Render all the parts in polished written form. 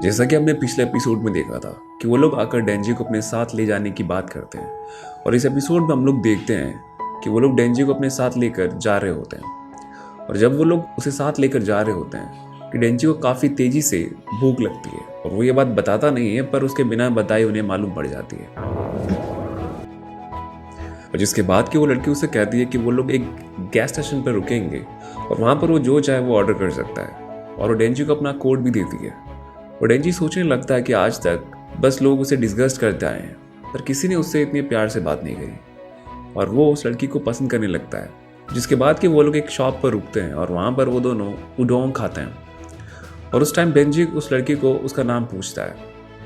जैसा कि हमने पिछले एपिसोड में देखा था कि वो लोग आकर डेंजी को अपने साथ ले जाने की बात करते हैं, और इस एपिसोड में हम लोग देखते हैं कि वो लोग डेंजी को अपने साथ लेकर जा रहे होते हैं। और जब वो लोग उसे साथ लेकर जा रहे होते हैं कि डेंजी को काफ़ी तेज़ी से भूख लगती है, और वो ये बात बताता नहीं है पर उसके बिना बताए उन्हें मालूम पड़ जाती है। और जिसके बाद कि वो लड़की उसे कहती है कि वो लोग एक गैस स्टेशन पर रुकेंगे और वहाँ पर वो जो चाहे वो ऑर्डर कर सकता है, और वो डेंजी को अपना कोड भी देती है। और डेंजी सोचने लगता है कि आज तक बस लोग उसे डिस्गस्ट करते आए हैं, पर किसी ने उससे इतने प्यार से बात नहीं करी, और वो उस लड़की को पसंद करने लगता है। जिसके बाद कि वो लोग एक शॉप पर रुकते हैं और वहाँ पर वो दोनों उडोंग खाते हैं। और उस टाइम डेंजी उस लड़की को उसका नाम पूछता है,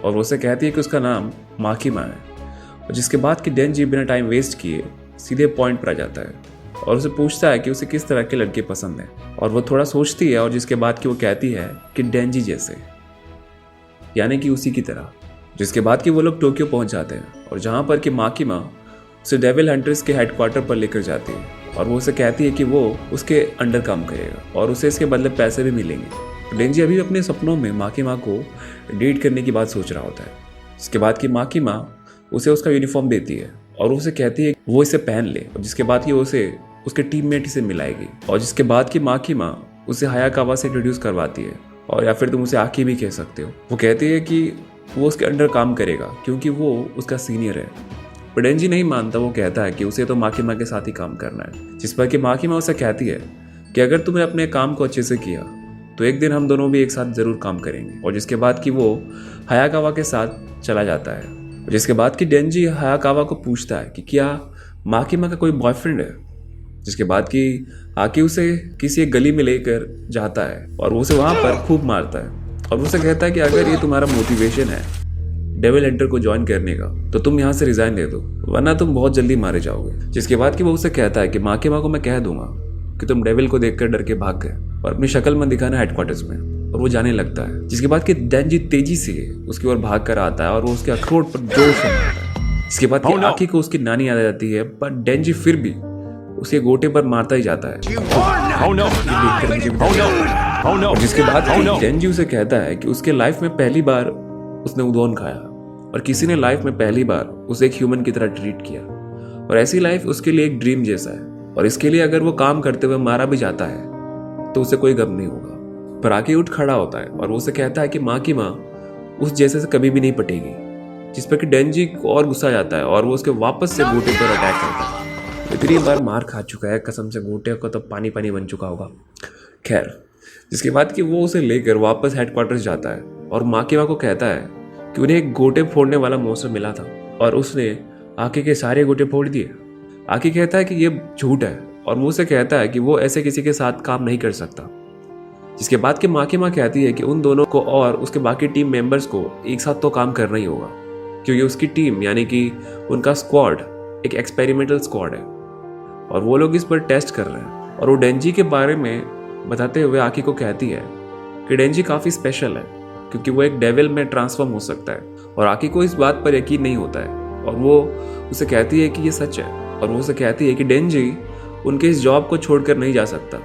और वो उसे कहती है कि उसका नाम माकीमा है। और जिसके बाद कि डेंजी बिना टाइम वेस्ट किए सीधे पॉइंट पर आ जाता है और उसे पूछता है कि उसे किस तरह के लड़के पसंद हैं। और वो थोड़ा सोचती है, और जिसके बाद कि वो कहती है कि डेंजी जैसे, यानी कि उसी की तरह। जिसके बाद कि वो लोग टोक्यो पहुंच जाते हैं, और जहां पर कि माकीमा उसे डेविल हंटर्स के हेडक्वार्टर पर लेकर जाती है, और वो उसे कहती है कि वो उसके अंडर काम करेगा और उसे इसके बदले पैसे भी मिलेंगे। डेंजी अभी अपने सपनों में माकीमा को डेट करने की बात सोच रहा होता है। इसके बाद कि माकीमा उसे उसका यूनिफॉर्म देती है और उसे कहती है वो इसे पहन ले, और जिसके बाद कि वो उसे उसके टीममेट से मिलाएगी। और जिसके बाद कि माकीमा उसे हायाकावा से इंट्रोड्यूस करवाती है, और या फिर तुम उसे आकी भी कह सकते हो। वो कहती है कि वो उसके अंडर काम करेगा क्योंकि वो उसका सीनियर है। पर डेंजी नहीं मानता। वो कहता है कि उसे तो माकीमा के साथ ही काम करना है। जिस पर कि माकीमा उसे कहती है कि अगर तुमने अपने काम को अच्छे से किया तो एक दिन हम दोनों भी एक साथ ज़रूर काम करेंगे। और जिसके बाद कि वो हायाकावा के साथ चला जाता है। जिसके बाद कि डेंजी हायाकावा को पूछता है कि क्या माकीमा का कोई बॉयफ्रेंड है। जिसके बाद कि आकी उसे किसी एक गली में लेकर जाता है और वो उसे वहाँ पर खूब मारता है, और उसे कहता है कि अगर ये तुम्हारा मोटिवेशन है डेविल हंटर को ज्वाइन करने का तो तुम यहाँ से रिजाइन दे दो, वरना तुम बहुत जल्दी मारे जाओगे। जिसके बाद कि वो उसे कहता है कि माकीमा को मैं कह दूंगा कि तुम डेविल को देखकर डर के भाग गए और अपनी शक्ल मत दिखाना हेडक्वार्टर्स में, और वो जाने लगता है। जिसके बाद कि डेंजी तेजी से उसकी ओर भाग कर आता है और वो उसके अखरोट पर जोर से मारता है। इसके बाद कि आकी को उसकी नानी याद आ जाती है, पर डेंजी फिर भी उसके गोटे पर मारता ही जाता है। और जिसके बाद डेंजी उसे कहता है कि उसके लाइफ में पहली बार उसने उदोन खाया, और किसी ने लाइफ में पहली बार उसे एक ह्यूमन की तरह ट्रीट किया, और ऐसी लाइफ उसके लिए एक ड्रीम जैसा है। और इसके लिए अगर वो काम करते हुए मारा भी जाता है तो उसे कोई गम नहीं होगा। पर आके उठ खड़ा होता है और वो उसे कहता है कि माकीमा उस जैसे से कभी भी नहीं पटेगी। जिस पर कि डेंजी को और गुस्सा जाता है और वो उसके वापस से गोटे पर अटैक करता है। इतनी बार मार खा चुका है कसम से, गोटे को तो पानी पानी बन चुका होगा। खैर, जिसके बाद कि वो उसे लेकर वापस हेडक्वार्टर्स जाता है और माकीमा को कहता है कि उन्हें एक गोटे फोड़ने वाला मौसम मिला था और उसने आकी के सारे गोटे फोड़ दिए। आकी कहता है कि ये झूठ है, और वो उसे कहता है कि वो ऐसे किसी के साथ काम नहीं कर सकता। जिसके बाद कि माकीमा कहती है कि उन दोनों को और उसके बाकी टीम मेंबर्स को एक साथ तो काम करना ही होगा, क्योंकि उसकी टीम यानी कि उनका स्क्वाड एक एक्सपेरिमेंटल स्क्वाड है और वो लोग इस पर टेस्ट कर रहे हैं। और वो डेंजी के बारे में बताते हुए आकी को कहती है कि डेंजी काफ़ी स्पेशल है क्योंकि वो एक डेविल में ट्रांसफॉर्म हो सकता है। और आकी को इस बात पर यकीन नहीं होता है, और वो उसे कहती है कि ये सच है। और वो उसे कहती है कि डेंजी उनके इस जॉब को छोड़कर नहीं जा सकता,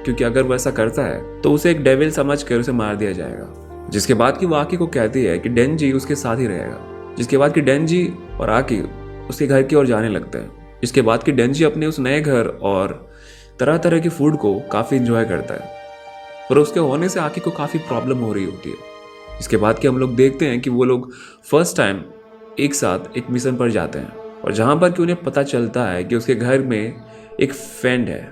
क्योंकि अगर वो ऐसा करता है तो उसे एक डेविल समझकर उसे मार दिया जाएगा। जिसके बाद कि वो आकी को कहती है कि डेंजी उसके साथ ही रहेगा। जिसके बाद कि डेंजी और आकी उसके घर की ओर जाने लगते हैं। इसके बाद कि डेंजी अपने उस नए घर और तरह तरह के फूड को काफ़ी इंजॉय करता है, पर उसके होने से आकी को काफ़ी प्रॉब्लम हो रही होती है। इसके बाद कि हम लोग देखते हैं कि वो लोग फर्स्ट टाइम एक साथ एक मिशन पर जाते हैं, और जहाँ पर कि उन्हें पता चलता है कि उसके घर में एक फैन है।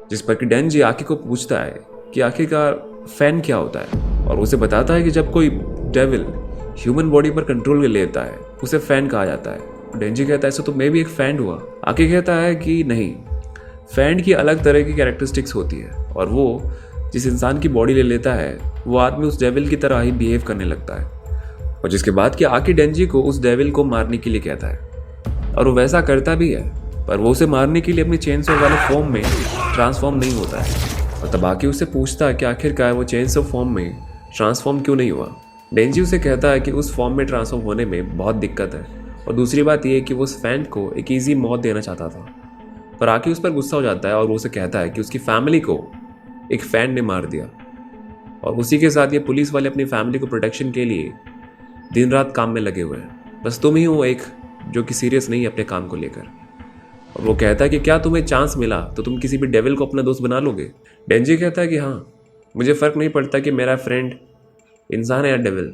जिस पर कि डेंजी आकी को पूछता है कि आखिरकार फैन क्या होता है, और उसे बताता है कि जब कोई डेविल ह्यूमन बॉडी पर कंट्रोल लेता है उसे फैन कहा जाता है। डेंजी कहता है ऐसा तो मैं भी एक फैन हुआ। आकी कहता है कि नहीं, फैन की अलग तरह की कैरेक्टरिस्टिक्स होती है, और वो जिस इंसान की बॉडी ले लेता है वो आदमी उस डेविल की तरह ही बिहेव करने लगता है। और जिसके बाद कि आकी डेंजी को उस डेविल को मारने के लिए कहता है, और वो वैसा करता भी है, पर वो उसे मारने के लिए अपनी चेनसॉ वाले फॉर्म में ट्रांसफॉर्म नहीं होता है। और तब आकी उससे पूछता है कि आखिरकार वो चेनसॉ फॉर्म में ट्रांसफॉर्म क्यों नहीं हुआ। डेंजी उसे कहता है कि उस फॉर्म में ट्रांसफॉर्म होने में बहुत दिक्कत है, और दूसरी बात यह है कि वो उस फैन को एक ईजी मौत देना चाहता था। पर आकी उस पर गुस्सा हो जाता है और वो उसे कहता है कि उसकी फैमिली को एक फैन ने मार दिया। और उसी के साथ ये पुलिस वाले अपनी फैमिली को प्रोटेक्शन के लिए दिन रात काम में लगे हुए हैं। बस तुम ही हो एक जो कि सीरियस नहीं है अपने काम को लेकर। और वो कहता है कि क्या तुम्हें चांस मिला तो तुम किसी भी डेविल को अपना दोस्त बना लोगे? डेंजी कहता है कि हाँ, मुझे फ़र्क नहीं पड़ता कि मेरा फ्रेंड इंसान है या डेविल,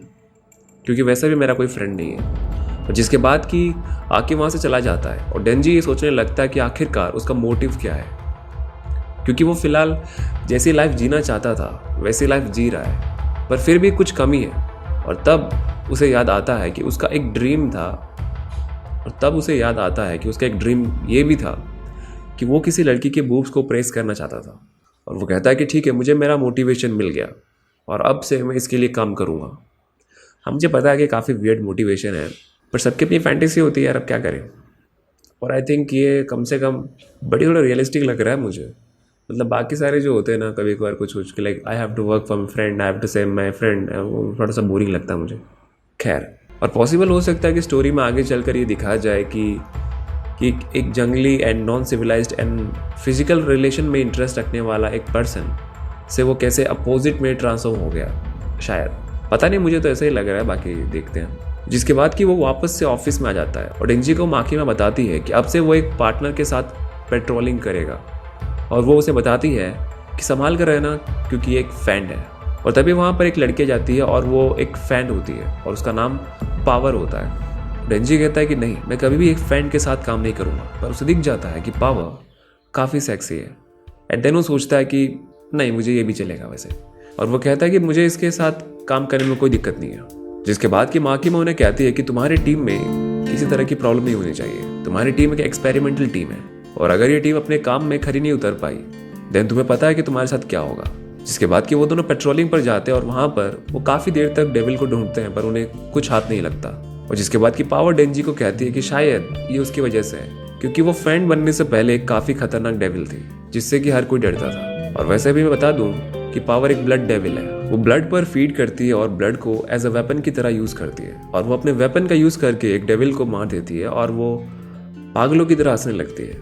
क्योंकि वैसे भी मेरा कोई फ्रेंड नहीं है। और जिसके बाद कि आके वहाँ से चला जाता है और डेंजी ये सोचने लगता है कि आखिरकार उसका मोटिव क्या है, क्योंकि वो फिलहाल जैसी लाइफ जीना चाहता था वैसी लाइफ जी रहा है, पर फिर भी कुछ कमी है। और तब उसे याद आता है कि उसका एक ड्रीम ये भी था कि वो किसी लड़की के बूब्स को प्रेस करना चाहता था। और वो कहता है कि ठीक है, मुझे मेरा मोटिवेशन मिल गया और अब से मैं इसके लिए काम करूँगा। हाँ, मुझे पता है कि काफ़ी वियर्ड मोटिवेशन है, पर सबकी अपनी फैंटेसी होती है यार, अब क्या करें। और आई थिंक ये कम से कम बड़ी थोड़ा रियलिस्टिक लग रहा है मुझे। मतलब बाकी सारे जो होते हैं ना, कभी कभार कुछ के like I have to work for my friend, I have to save my friend, वो थोड़ा सा बोरिंग लगता है मुझे। खैर, और पॉसिबल हो सकता है कि स्टोरी में आगे चलकर ये दिखाया जाए कि एक जंगली and non civilized and physical relation में इंटरेस्ट रखने वाला एक पर्सन से वो कैसे अपोजिट में ट्रांसफॉर्म हो गया। शायद, पता नहीं, मुझे तो ऐसा ही लग रहा है, बाकी देखते हैं। जिसके बाद कि वो वापस से ऑफिस में आ जाता है और डेंजी को माखीमा बताती है कि अब से वो एक पार्टनर के साथ पेट्रोलिंग करेगा। और वो उसे बताती है कि संभाल कर रहना, क्योंकि ये एक फैंड है। और तभी वहाँ पर एक लड़की जाती है और वो एक फैंड होती है और उसका नाम पावर होता है। डेंजी कहता है कि नहीं, मैं कभी भी एक फैंड के साथ काम नहीं करूँगा, पर उसे दिख जाता है कि पावर काफ़ी सेक्सी है। एंड देन वो सोचता है कि नहीं, मुझे ये भी चलेगा वैसे। और वो कहता है कि मुझे इसके साथ काम करने में कोई दिक्कत नहीं है। जिसके बाद कि माखीमा उन्हें कहती है कि तुम्हारी टीम में किसी तरह की प्रॉब्लम नहीं होनी चाहिए, तुम्हारी टीम एक एक्सपेरिमेंटल टीम है, और अगर ये टीम अपने काम में खरी नहीं उतर पाई देन तुम्हें पता है कि तुम्हारे साथ क्या होगा। जिसके बाद कि वो दोनों पेट्रोलिंग पर जाते हैं और वहाँ पर वो काफ़ी देर तक डेविल को ढूंढते हैं, पर उन्हें कुछ हाथ नहीं लगता। और जिसके बाद कि पावर डेंजी को कहती है कि शायद ये उसकी वजह से है, क्योंकि वो फ्रेंड बनने से पहले एक काफ़ी खतरनाक डेविल थी जिससे कि हर कोई डरता था। और वैसे भी मैं बता दूं कि पावर एक ब्लड डेविल है। वो ब्लड पर फीड करती है और ब्लड को एज अ वेपन की तरह यूज़ करती है, और वो अपने वेपन का यूज़ करके एक डेविल को मार देती है और वो पागलों की तरह हंसने लगती है।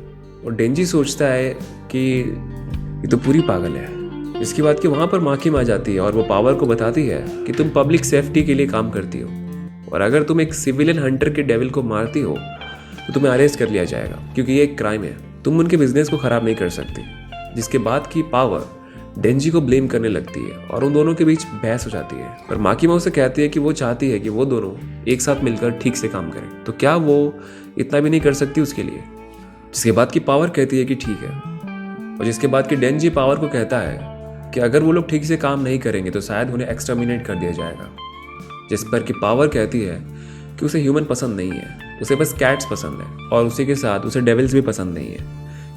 और डेंजी सोचता है कि ये तो पूरी पागल है। इसके बाद कि वहाँ पर माखीमा आ जाती है और वो पावर को बताती है कि तुम पब्लिक सेफ्टी के लिए काम करती हो, और अगर तुम एक सिविलियन हंटर के डेविल को मारती हो तो तुम्हें अरेस्ट कर लिया जाएगा, क्योंकि ये एक क्राइम है, तुम उनके बिजनेस को ख़राब नहीं कर सकती। जिसके बाद की पावर डेंजी को ब्लेम करने लगती है और उन दोनों के बीच बहस हो जाती है। और माखीमा उसे कहती है कि वो चाहती है कि वो दोनों एक साथ मिलकर ठीक से काम करें, तो क्या वो इतना भी नहीं कर सकती उसके लिए? जिसके बाद की पावर कहती है कि ठीक है। और जिसके बाद कि डेंजी पावर को कहता है कि अगर वो लोग ठीक से काम नहीं करेंगे तो शायद उन्हें एक्सटर्मिनेट कर दिया जाएगा। जिस पर कि पावर कहती है कि उसे ह्यूमन पसंद नहीं है, उसे बस कैट्स पसंद है, और उसी के साथ उसे डेविल्स भी पसंद नहीं है,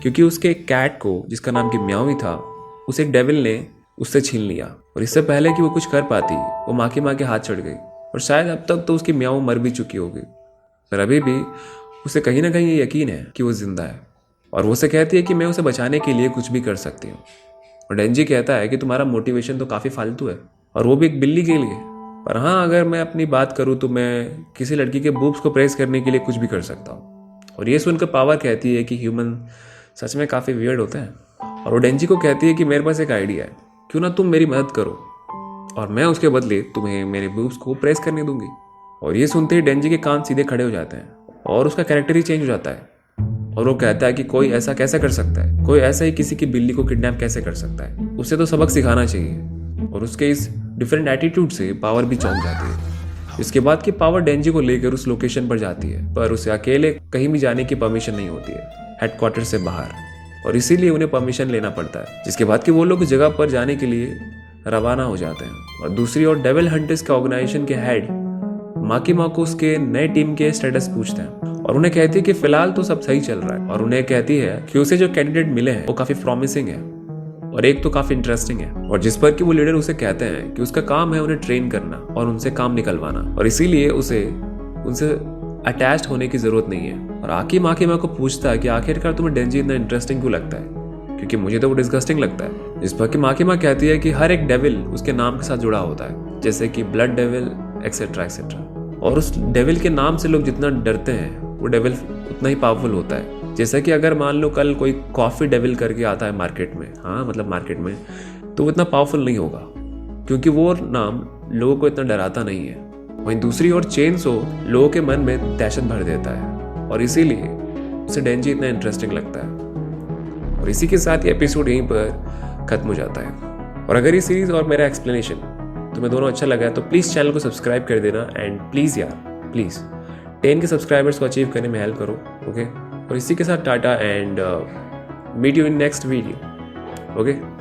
क्योंकि उसके एक कैट को, जिसका नाम कि म्याऊ था, उसे एक डेविल ने उससे छीन लिया। और इससे पहले कि वो कुछ कर पाती वो माखीमा के हाथ चढ़ गई, और शायद अब तक तो उसकी म्याऊ मर भी चुकी होगी, पर अभी भी उसे कहीं ना कहीं ये यकीन है कि वो जिंदा है। और वो उसे कहती है कि मैं उसे बचाने के लिए कुछ भी कर सकती हूँ। और डेंजी कहता है कि तुम्हारा मोटिवेशन तो काफ़ी फालतू है, और वो भी एक बिल्ली के लिए। पर हाँ, अगर मैं अपनी बात करूँ तो मैं किसी लड़की के बूब्स को प्रेस करने के लिए कुछ भी कर सकता हूँ। और ये सुनकर पावर कहती है कि ह्यूमन सच में काफ़ी वियर्ड होते हैं। और वो डेंजी को कहती है कि मेरे पास एक आइडिया है, क्यों ना तुम मेरी मदद करो और मैं उसके बदले तुम्हें मेरे बूब्स को प्रेस करने दूंगी। और ये सुनते ही डेंजी के कान सीधे खड़े हो जाते हैं और उसका कैरेक्टर ही चेंज हो जाता है। और वो कहता है कि कोई ऐसा कैसे कर सकता है, कोई ऐसा ही किसी की बिल्ली को किडनैप कैसे कर सकता है, उसे तो सबक सिखाना चाहिए। और उसके इस डिफरेंट एटीट्यूड से पावर भी चौंक जाती है। इसके बाद की पावर डेंजी को लेकर उस लोकेशन पर जाती है, पर उसे अकेले कहीं भी जाने की परमिशन नहीं होती है हेडक्वार्टर से बाहर, और इसीलिए उन्हें परमिशन लेना पड़ता है। जिसके बाद कि वो लोग उस जगह पर जाने के लिए रवाना हो जाते हैं। और दूसरी ओर डेविल हंटर्स के ऑर्गेनाइजेशन के हेड माखीमा को उसके नए टीम के स्टेटस पूछते हैं और उन्हें कहती है कि फिलहाल तो सब सही चल रहा है। और उन्हें कहती है कि उसे जो कैंडिडेट मिले हैं वो काफी प्रॉमिसिंग है और एक तो काफी इंटरेस्टिंग है। और जिस पर कि वो लीडर उसे कहते हैं कि उसका काम है उन्हें ट्रेन करना और उनसे काम निकलवाना, और इसीलिए उसे उनसे अटैच्ड होने की जरूरत नहीं है। और आकी माखीमा को पूछता है कि आखिरकार तुम्हें डेंजी इतना इंटरेस्टिंग क्यों लगता है, क्योंकि मुझे तो वो डिस्गस्टिंग लगता है। जिस पर कि माखीमा कहती है कि हर एक डेविल उसके नाम के साथ जुड़ा होता है, जैसे कि ब्लड डेविल एक्सेट्रा एक्सेट्रा, और उस डेविल के नाम से लोग जितना डरते हैं वो डेविल उतना ही पावरफुल होता है। जैसे कि अगर मान लो कल कोई कॉफी डेविल करके आता है मार्केट में, हाँ मतलब मार्केट में, तो वो इतना पावरफुल नहीं होगा, क्योंकि वो नाम लोगों को इतना डराता नहीं है। वहीं दूसरी ओर चेनसो लोगों के मन में दहशत भर देता है और इसीलिए उसे डेंजी इतना इंटरेस्टिंग लगता है। और इसी के साथ ये एपिसोड यहीं पर खत्म हो जाता है। और अगर ये सीरीज और मेरा एक्सप्लेनेशन तुम्हें दोनों अच्छा लगा है तो प्लीज़ चैनल को सब्सक्राइब कर देना एंड प्लीज़ यार प्लीज़ 10 के सब्सक्राइबर्स को अचीव करने में हेल्प करो। ओके, और इसी के साथ tata and meet you in next video. Okay.